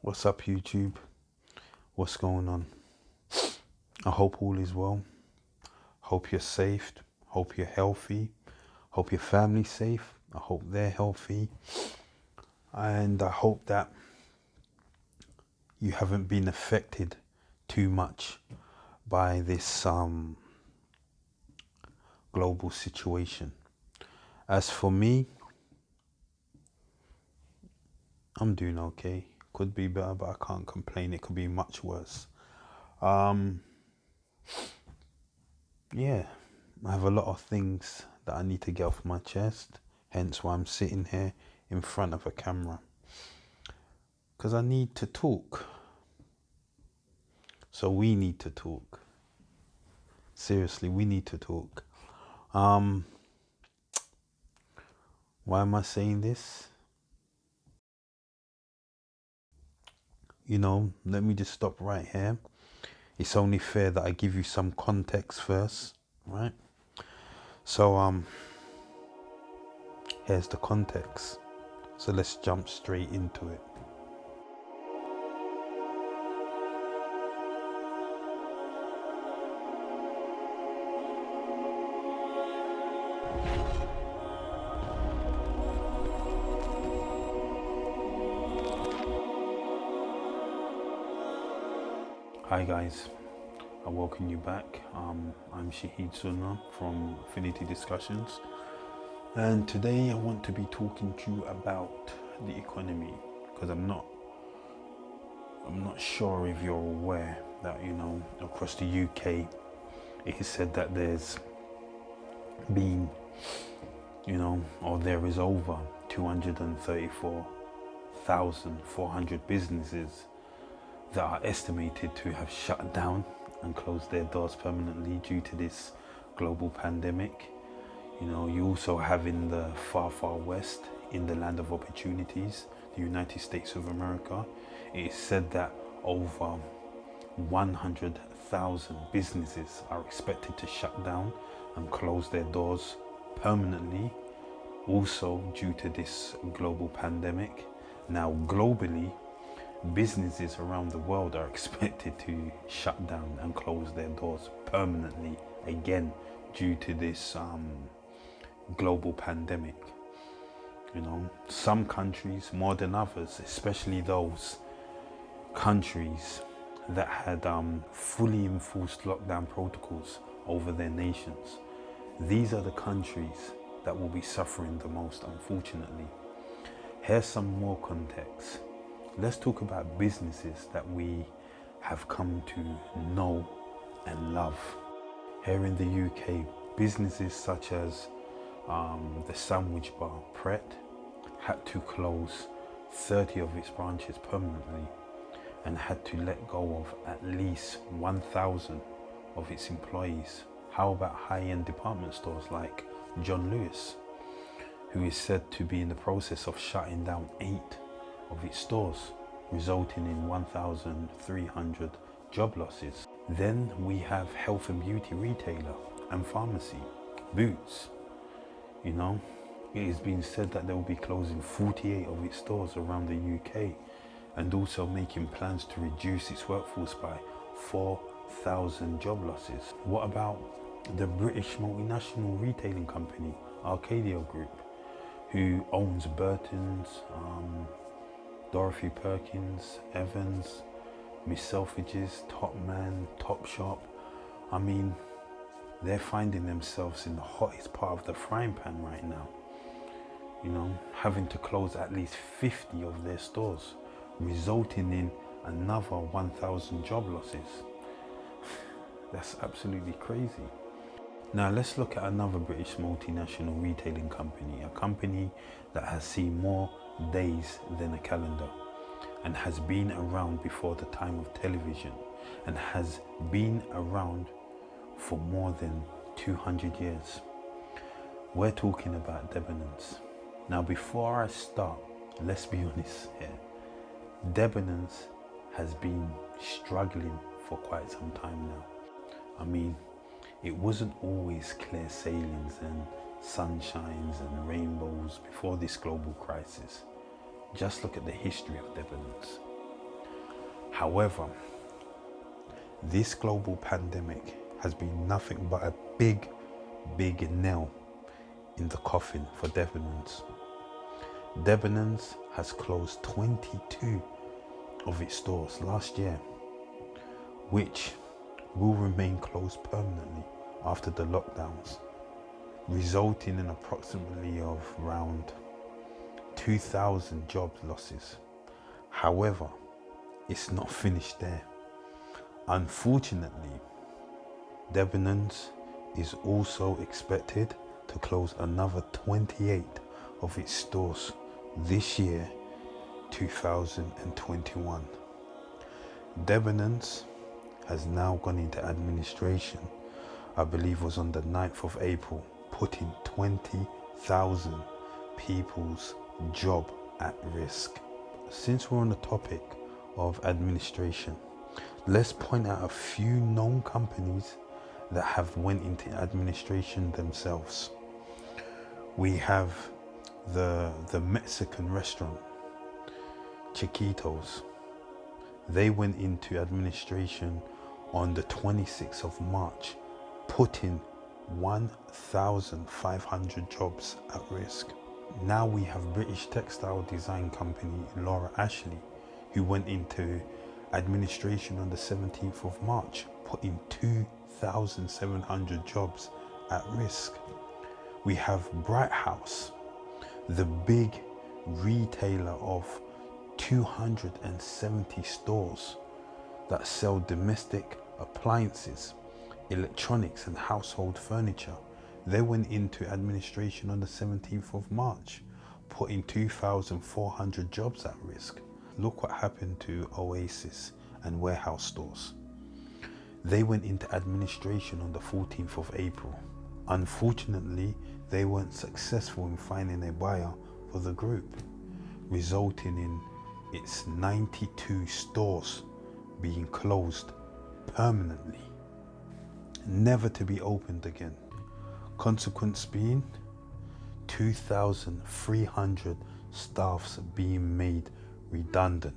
What's up, YouTube? What's going on? I hope all is well. Hope you're safe. Hope you're healthy. Hope your family's safe. I hope they're healthy. And I hope that you haven't been affected too much by this global situation. As for me, I'm doing okay. Could be better, but I can't complain. It could be much worse. Yeah, I have a lot of things that I need to get off my chest. Hence why I'm sitting here in front of a camera. Because I need to talk. So we need to talk. Seriously, we need to talk. Why am I saying this? Let me just stop right here. It's only fair that I give you some context first, right? So here's the context. So let's jump straight into it. Hi guys, I welcome you back. I'm Shahid Sunna from Affinity Discussions, and today I want to be talking to you about the economy, because I'm not sure if you're aware that across the UK it is said that there's been or there is over 234,400 businesses that are estimated to have shut down and closed their doors permanently due to this global pandemic. You also have in the far, far west, in the land of opportunities, the United States of America, it is said that over 100,000 businesses are expected to shut down and close their doors permanently, also due to this global pandemic. Now, globally, businesses around the world are expected to shut down and close their doors permanently again due to this global pandemic. Some countries more than others, especially those countries that had fully enforced lockdown protocols over their nations. These are the countries that will be suffering the most, unfortunately. Here's some more context. Let's talk about businesses that we have come to know and love. Here in the UK, businesses such as the sandwich bar Pret had to close 30 of its branches permanently and had to let go of at least 1,000 of its employees. How about high-end department stores like John Lewis, who is said to be in the process of shutting down 8 of its stores, resulting in 1,300 job losses. Then we have health and beauty retailer and pharmacy, Boots. It has been said that they will be closing 48 of its stores around the UK and also making plans to reduce its workforce by 4,000 job losses. What about the British multinational retailing company, Arcadia Group, who owns Burton's, Dorothy Perkins, Evans, Miss Selfridges, Topman, Topshop? They're finding themselves in the hottest part of the frying pan right now. Having to close at least 50 of their stores, resulting in another 1,000 job losses. That's absolutely crazy. Now let's look at another British multinational retailing company, a company that has seen more days than a calendar and has been around before the time of television and has been around for more than 200 years. We're talking about Debenhams. Now before I start, let's be honest here. Debenhams has been struggling for quite some time now. It wasn't always clear sailings and sunshines and rainbows before this global crisis. Just look at the history of Debenhams. However, this global pandemic has been nothing but a big nail in the coffin for Debenhams. Debenhams has closed 22 of its stores last year, which will remain closed permanently after the lockdowns, resulting in approximately of around 2,000 job losses. However, it's not finished there. Unfortunately, Debenhams is also expected to close another 28 of its stores this year, 2021. Debenhams has now gone into administration, I believe was on the 9th of April, putting 20,000 people's job at risk. Since we're on the topic of administration, let's point out a few known companies that have went into administration themselves. We have the Mexican restaurant, Chiquitos. They went into administration on the 26th of March, putting 1,500 jobs at risk. Now we have British textile design company Laura Ashley, who went into administration on the 17th of March, putting 2,700 jobs at risk. We have Bright House, the big retailer of 270 stores that sell domestic appliances, electronics and household furniture. They went into administration on the 17th of March, putting 2,400 jobs at risk. Look what happened to Oasis and warehouse stores. They went into administration on the 14th of April. Unfortunately, they weren't successful in finding a buyer for the group, resulting in its 92 stores being closed permanently, never to be opened again. Consequence being 2,300 staffs being made redundant.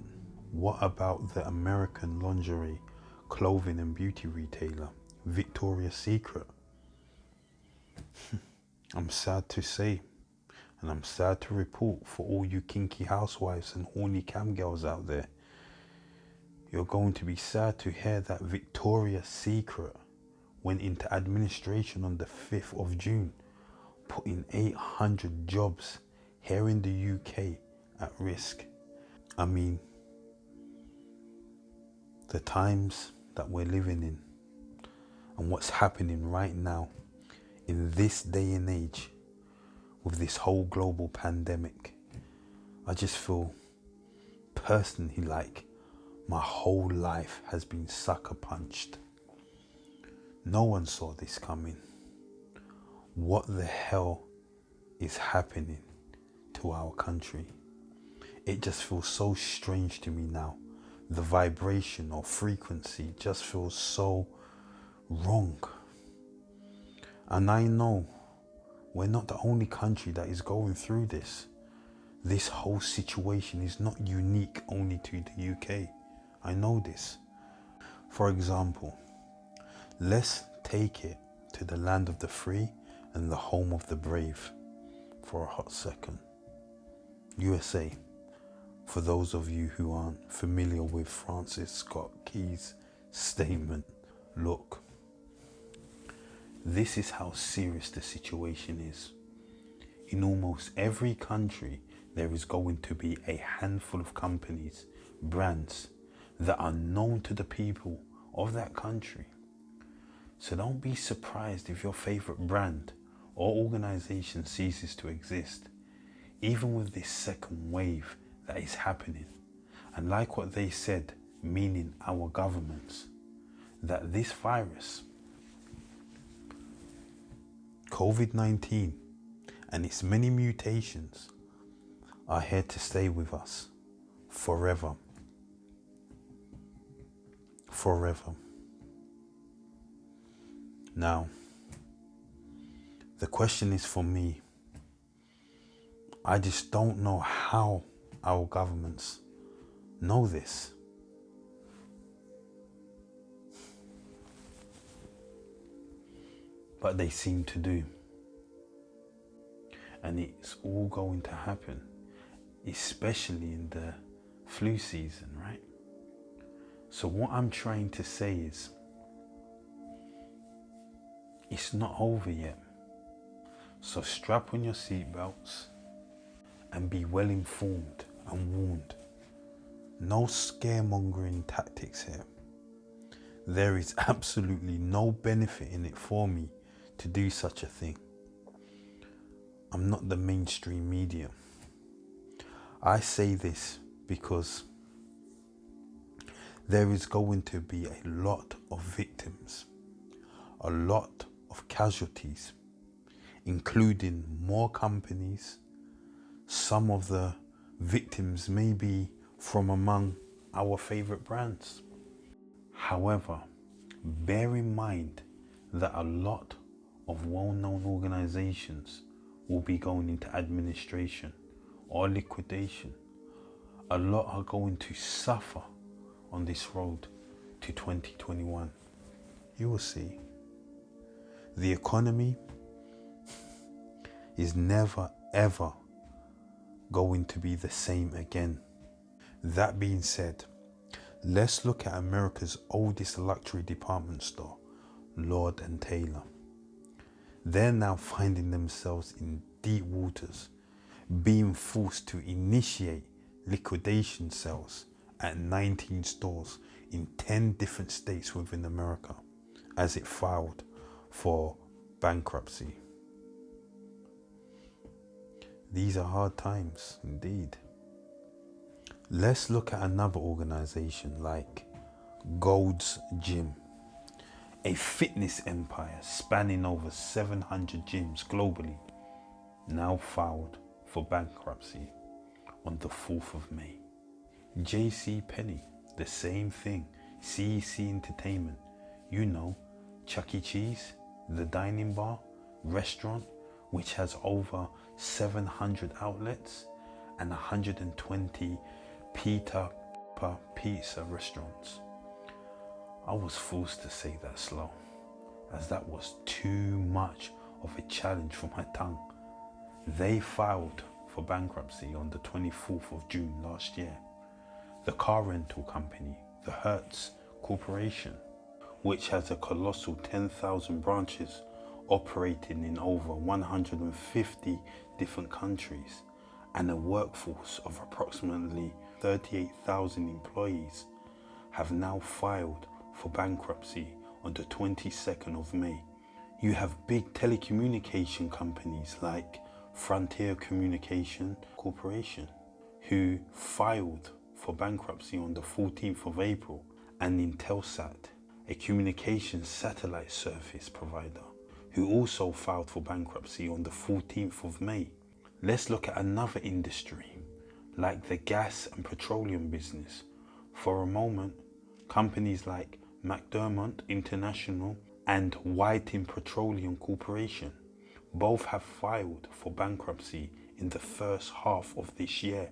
What about the American lingerie, clothing and beauty retailer, Victoria's Secret? I'm sad to say, and I'm sad to report for all you kinky housewives and horny cam girls out there, you're going to be sad to hear that Victoria's Secret went into administration on the 5th of June, putting 800 jobs here in the UK at risk. I mean, the times that we're living in and what's happening right now in this day and age with this whole global pandemic, I just feel personally like my whole life has been sucker punched. No one saw this coming. What the hell is happening to our country? It just feels so strange to me now. The vibration or frequency just feels so wrong. And I know we're not the only country that is going through this. This whole situation is not unique only to the UK. I know this. For example, let's take it to the land of the free and the home of the brave for a hot second. USA. For those of you who aren't familiar with Francis Scott Key's statement, look, this is how serious the situation is. In almost every country, there is going to be a handful of companies, brands that are known to the people of that country. So don't be surprised if your favorite brand or organization ceases to exist, even with this second wave that is happening. And like what they said, meaning our governments, that this virus, COVID-19, and its many mutations are here to stay with us forever. Forever. Now, the question is for me, I just don't know how our governments know this. but they seem to do. And it's all going to happen, especially in the flu season, right? So what I'm trying to say is, it's not over yet. So strap on your seatbelts and be well informed and warned. No scaremongering tactics here. There is absolutely no benefit in it for me to do such a thing. I'm not the mainstream media. I say this because there is going to be a lot of victims, a lot of casualties, including more companies. Some of the victims may be from among our favorite brands. However, bear in mind that a lot of well-known organizations will be going into administration or liquidation. A lot are going to suffer on this road to 2021. You will see. The economy is never ever going to be the same again. That being said, let's look at America's oldest luxury department store, Lord and Taylor. They're now finding themselves in deep waters, being forced to initiate liquidation sales at 19 stores in 10 different states within America as it filed for bankruptcy. These are hard times indeed. Let's look at another organization like Gold's Gym, a fitness empire spanning over 700 gyms globally, now filed for bankruptcy on the 4th of May. JCPenney, the same thing. CEC Entertainment, you know, Chuck E. Cheese, the dining bar, restaurant, which has over 700 outlets and 120 pizza restaurants. I was forced to say that slow, as that was too much of a challenge for my tongue. They filed for bankruptcy on the 24th of June last year. The car rental company, the Hertz Corporation, which has a colossal 10,000 branches operating in over 150 different countries and a workforce of approximately 38,000 employees, have now filed for bankruptcy on the 22nd of May. You have big telecommunication companies like Frontier Communication Corporation, who filed for bankruptcy on the 14th of April, and Intelsat, a communications satellite service provider, who also filed for bankruptcy on the 14th of May. Let's look at another industry, like the gas and petroleum business. For a moment, companies like McDermott International and Whiting Petroleum Corporation both have filed for bankruptcy in the first half of this year.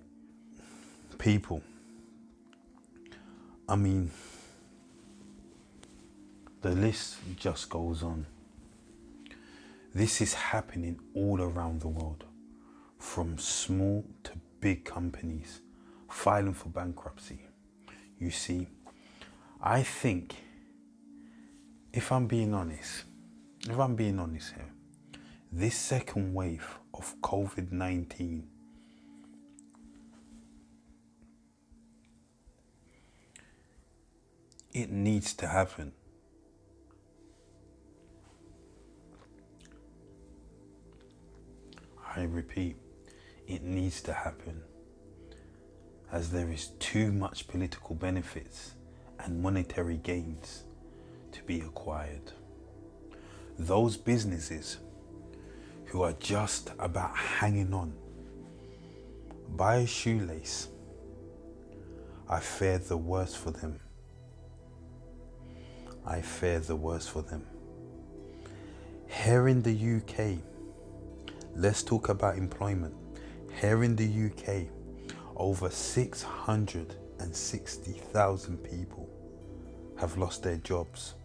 People, I mean, the list just goes on. This is happening all around the world, from small to big companies filing for bankruptcy. You see, I think, if I'm being honest here, this second wave of COVID-19 it needs to happen. I repeat, it needs to happen, as there is too much political benefits and monetary gains to be acquired. Those businesses who are just about hanging on by a shoelace, I fear the worst for them. I fear the worst for them. Here in the UK, let's talk about employment. Here in the UK, over 660,000 people have lost their jobs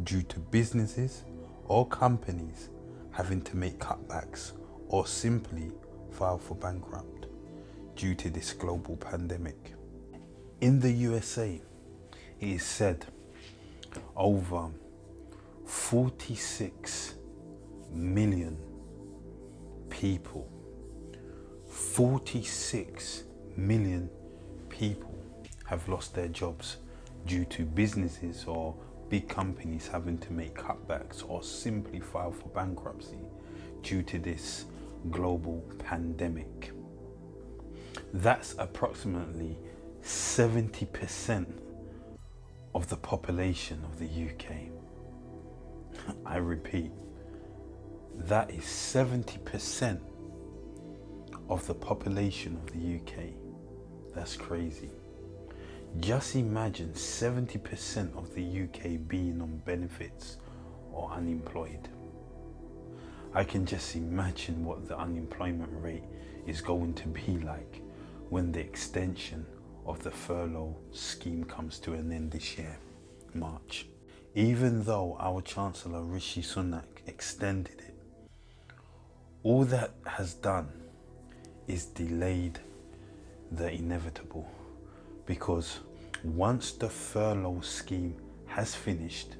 due to businesses or companies having to make cutbacks or simply file for bankrupt due to this global pandemic. In the USA, it is said over 46 million people, 46 million people have lost their jobs due to businesses or big companies having to make cutbacks or simply file for bankruptcy due to this global pandemic. That's approximately 70% of the population of the UK. I repeat, that is 70% of the population of the UK. That's crazy. Just imagine 70% of the UK being on benefits or unemployed. I can just imagine what the unemployment rate is going to be like when the extension of the furlough scheme comes to an end this year, March. Even though our Chancellor Rishi Sunak extended it, all that has done is delayed the inevitable, because once the furlough scheme has finished,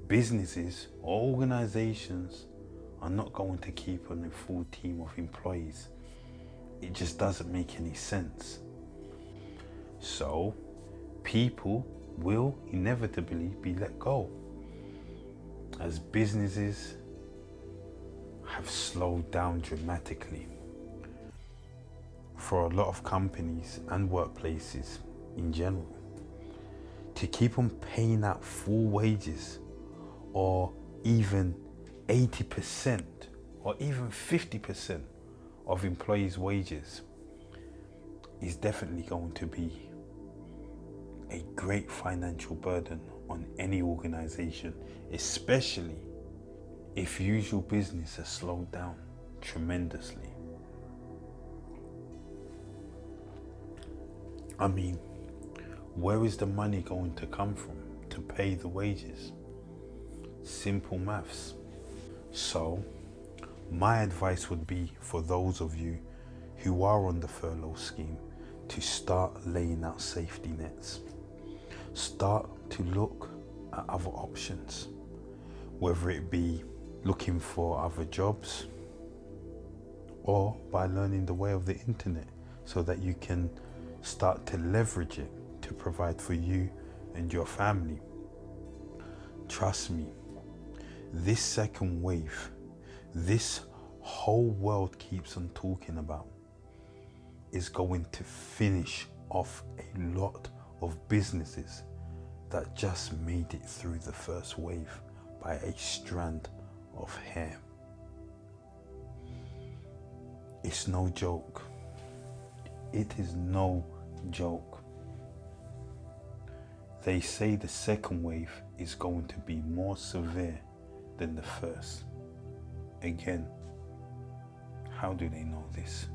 businesses or organizations are not going to keep on a full team of employees. It just doesn't make any sense. So people will inevitably be let go as businesses have slowed down dramatically. For a lot of companies and workplaces in general, to keep on paying out full wages or even 80% or even 50% of employees' wages is definitely going to be a great financial burden on any organization, especially if usual business has slowed down tremendously. I mean, where is the money going to come from to pay the wages? Simple maths. So, my advice would be for those of you who are on the furlough scheme to start laying out safety nets. Start to look at other options, whether it be looking for other jobs or by learning the way of the internet so that you can start to leverage it to provide for you and your family. Trust me, this second wave, this whole world keeps on talking about, is going to finish off a lot of businesses that just made it through the first wave by a strand of hair. It's no joke. It is no joke. They say the second wave is going to be more severe than the first. Again, how do they know this?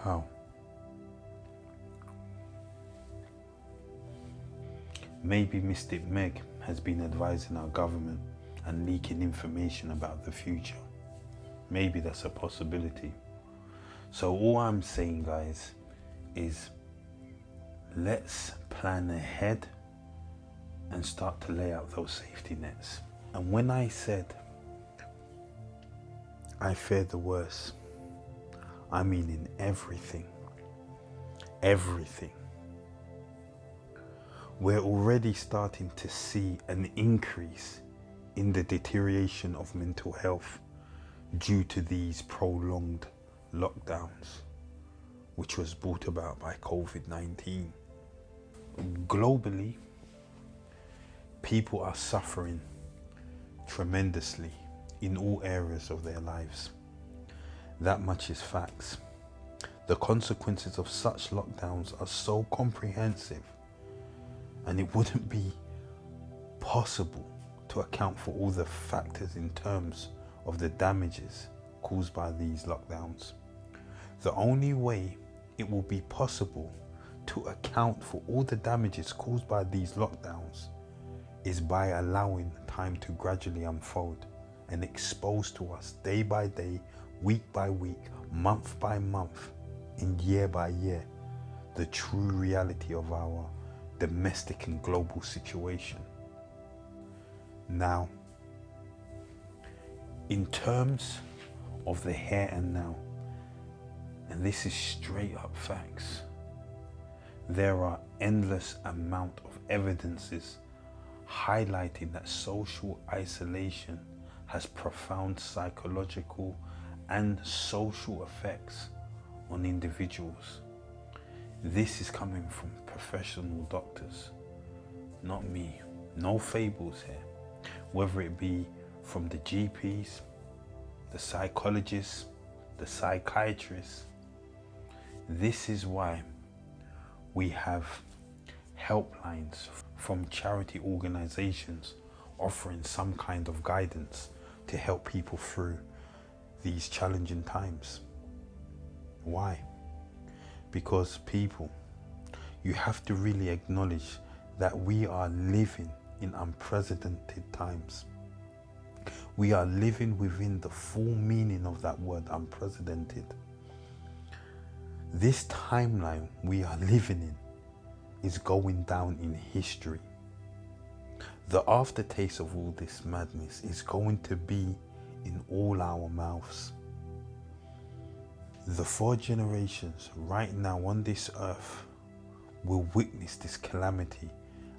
How? Maybe Mystic Meg has been advising our government and leaking information about the future. Maybe that's a possibility. So all I'm saying, guys, is let's plan ahead and start to lay out those safety nets. And when I said I fear the worst, I mean in everything. Everything. We're already starting to see an increase in the deterioration of mental health due to these prolonged lockdowns, which was brought about by COVID-19. Globally, people are suffering tremendously in all areas of their lives. That much is facts. The consequences of such lockdowns are so comprehensive, and it wouldn't be possible to account for all the factors in terms of the damages caused by these lockdowns. The only way it will be possible to account for all the damages caused by these lockdowns is by allowing time to gradually unfold and expose to us day by day, week by week, month by month, and year by year, the true reality of our domestic and global situation. Now, in terms of the here and now, and this is straight up facts, there are endless amount of evidences highlighting that social isolation has profound psychological and social effects on individuals. This is coming from professional doctors, not me. No fables here. Whether it be from the GPs, the psychologists, the psychiatrists. This is why we have helplines from charity organizations offering some kind of guidance to help people through these challenging times. Why? Because people, you have to really acknowledge that we are living in unprecedented times. We are living within the full meaning of that word, unprecedented. This timeline we are living in is going down in history. The aftertaste of all this madness is going to be in all our mouths. The 4 generations right now on this earth will witness this calamity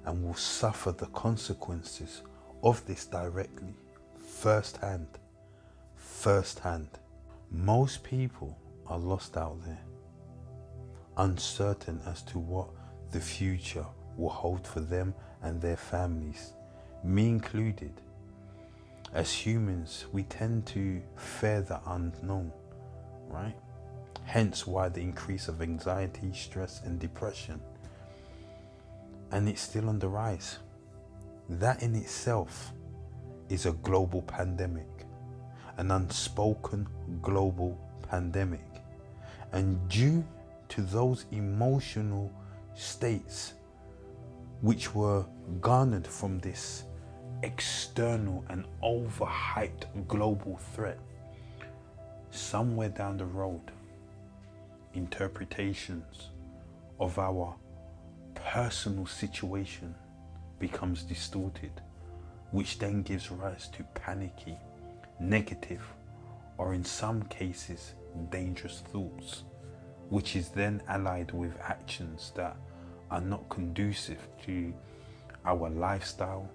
and will suffer the consequences of this directly, firsthand. Most people are lost out there, uncertain as to what the future will hold for them and their families, me included. As humans, we tend to fear the unknown, right? Hence why the increase of anxiety, stress and depression. And it's still on the rise. That in itself is a global pandemic, an unspoken global pandemic. And due to those emotional states which were garnered from this external and overhyped global threat, somewhere down the road, interpretations of our personal situation becomes distorted, which then gives rise to panicky, negative, or in some cases dangerous thoughts, which is then allied with actions that are not conducive to our lifestyle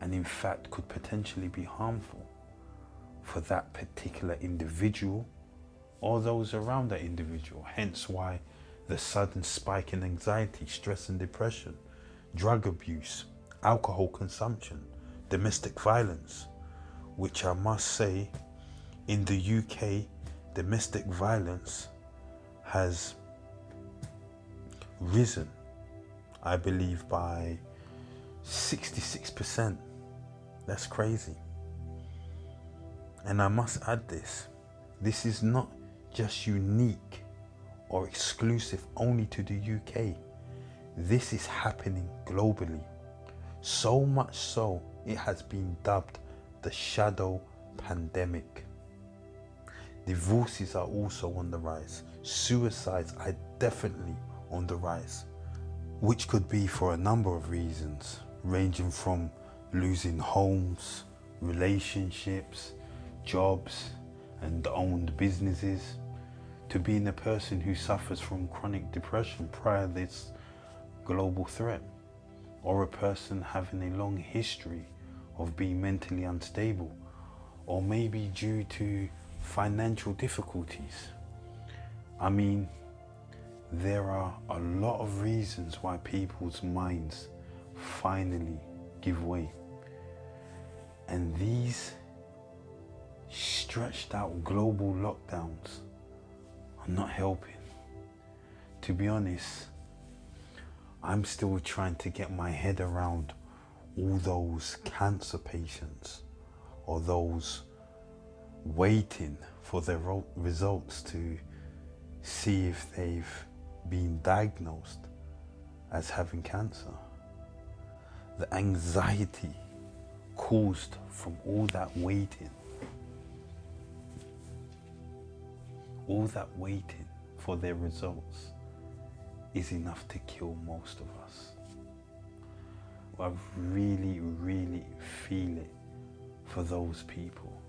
and in fact could potentially be harmful for that particular individual or those around that individual. Hence why the sudden spike in anxiety, stress and depression, drug abuse, alcohol consumption, domestic violence, which I must say in the UK, domestic violence has risen, I believe, by 66%. That's crazy. And I must add this is not just unique or exclusive only to the UK. This is happening globally. So much so, it has been dubbed the shadow pandemic. Divorces are also on the rise. Suicides are definitely on the rise, which could be for a number of reasons, ranging from losing homes, relationships, jobs, and owned businesses, to being a person who suffers from chronic depression prior to this global threat, or a person having a long history of being mentally unstable, or maybe due to financial difficulties. I mean, there are a lot of reasons why people's minds finally give way. And these stretched out global lockdowns are not helping. To be honest, I'm still trying to get my head around all those cancer patients or those waiting for their results to see if they've been diagnosed as having cancer. the anxiety caused from all that waiting for their results is enough to kill most of us. I really, really feel it for those people.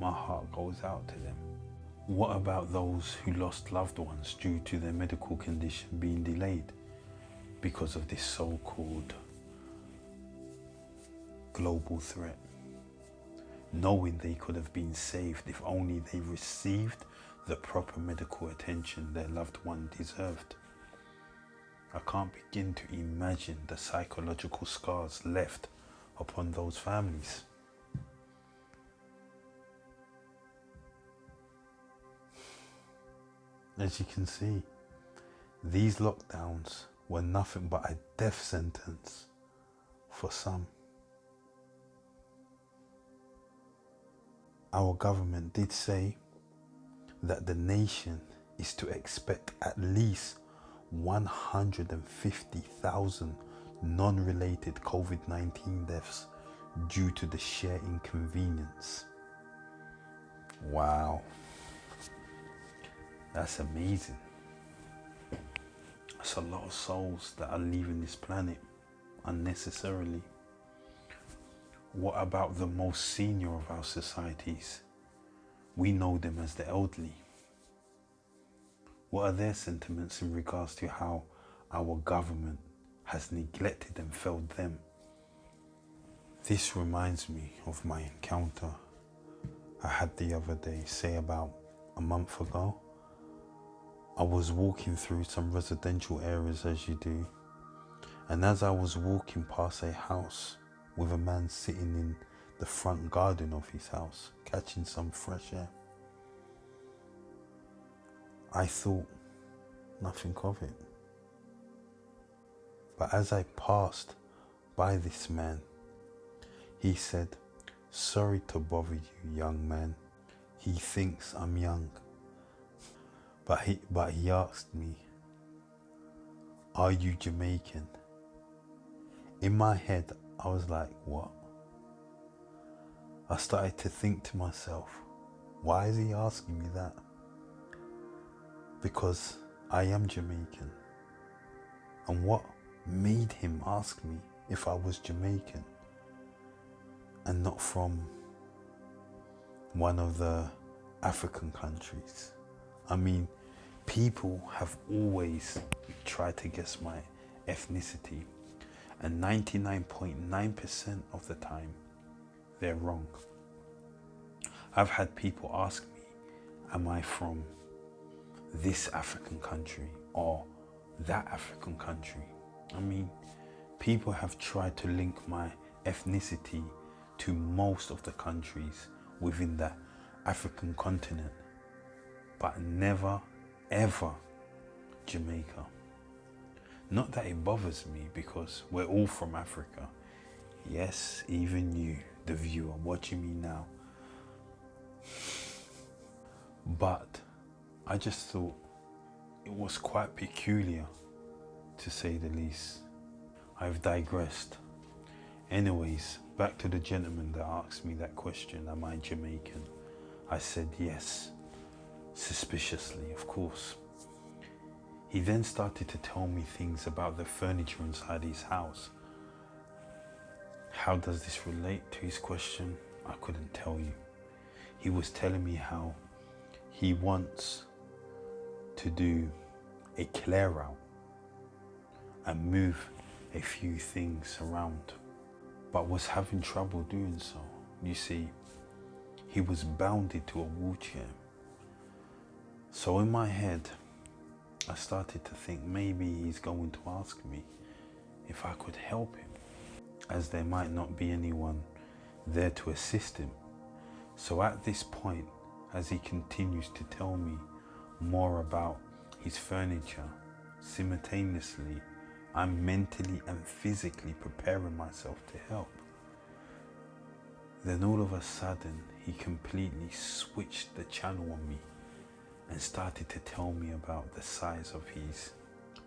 My heart goes out to them. What about those who lost loved ones due to their medical condition being delayed because of this so-called global threat? Knowing they could have been saved if only they received the proper medical attention their loved one deserved. I can't begin to imagine the psychological scars left upon those families. As you can see, these lockdowns were nothing but a death sentence for some. Our government did say that the nation is to expect at least 150,000 non-related COVID-19 deaths due to the sheer inconvenience. Wow, that's amazing. That's a lot of souls that are leaving this planet unnecessarily. What about the most senior of our societies? We know them as the elderly. What are their sentiments in regards to how our government has neglected and failed them? This reminds me of my encounter I had the other day, say about a month ago. I was walking through some residential areas, as you do, and as I was walking past a house with a man sitting in the front garden of his house, catching some fresh air, I thought nothing of it. But as I passed by this man, he said, "Sorry to bother you, young man." He thinks I'm young. But he asked me, "Are you Jamaican?" In my head, I was like, what? I started to think to myself, why is he asking me that? Because I am Jamaican. And what made him ask me if I was Jamaican and not from one of the African countries? I mean, people have always tried to guess my ethnicity, and 99.9% of the time, they're wrong. I've had people ask me, am I from this African country or that African country? I mean, people have tried to link my ethnicity to most of the countries within the African continent, but never, ever Jamaica. Not that it bothers me, because we're all from Africa. Yes, even you, the viewer watching me now. But I just thought it was quite peculiar, to say the least. I've digressed. Anyways, back to the gentleman that asked me that question, am I Jamaican? I said yes, suspiciously, of course. He then started to tell me things about the furniture inside his house. How does this relate to his question? I couldn't tell you. He was telling me how he wants to do a clear out and move a few things around, but was having trouble doing so. You see, he was bounded to a wheelchair. So in my head, I started to think maybe he's going to ask me if I could help him, as there might not be anyone there to assist him. So at this point, as he continues to tell me more about his furniture, simultaneously, I'm mentally and physically preparing myself to help. Then all of a sudden, he completely switched the channel on me and started to tell me about the size of his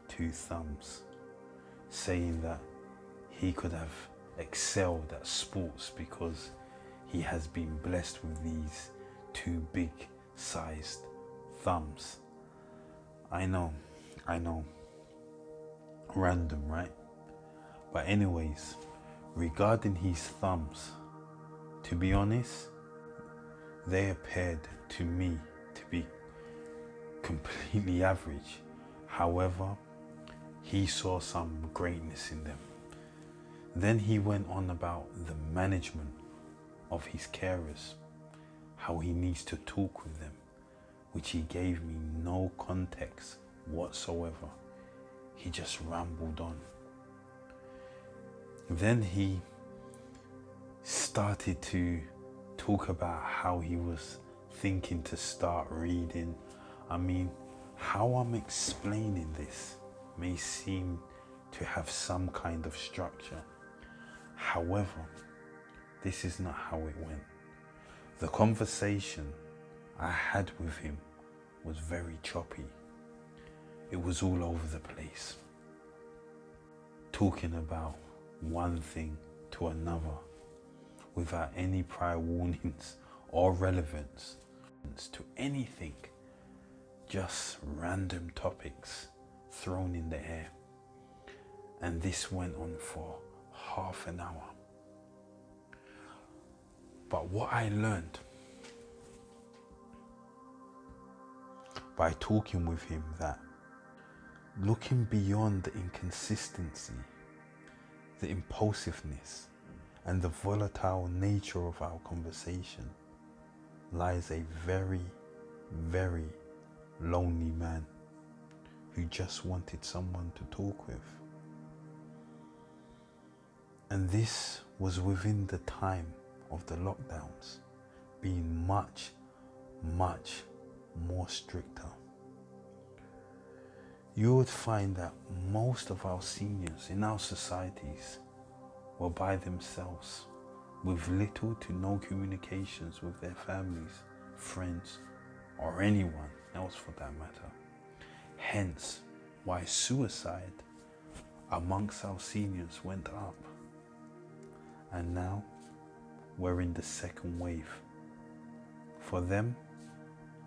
two thumbs, saying that he could have excelled at sports because he has been blessed with these two big sized thumbs. I know, random, right? But anyways, regarding his thumbs, to be honest, they appeared to me to be completely average. However, he saw some greatness in them. Then he went on about the management of his carers, how he needs to talk with them, which he gave me no context whatsoever. He just rambled on. Then he started to talk about how he was thinking to start reading. I mean, how I'm explaining this may seem to have some kind of structure. However, this is not how it went. The conversation I had with him was very choppy. It was all over the place, talking about one thing to another without any prior warnings or relevance to anything. Just random topics thrown in the air. And this went on for half an hour. But what I learned by talking with him, that looking beyond the inconsistency, the impulsiveness, and the volatile nature of our conversation lies a very, very lonely man who just wanted someone to talk with. And this was within the time of the lockdowns being much, much more stricter. You would find that most of our seniors in our societies were by themselves, with little to no communications with their families, friends, or anyone else for that matter. Hence why suicide amongst our seniors went up. And now we're in the second wave. For them,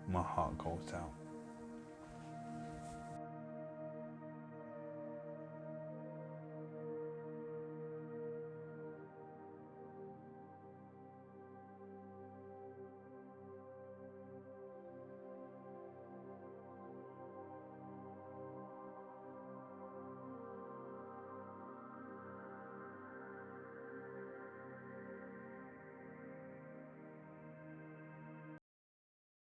my heart goes out.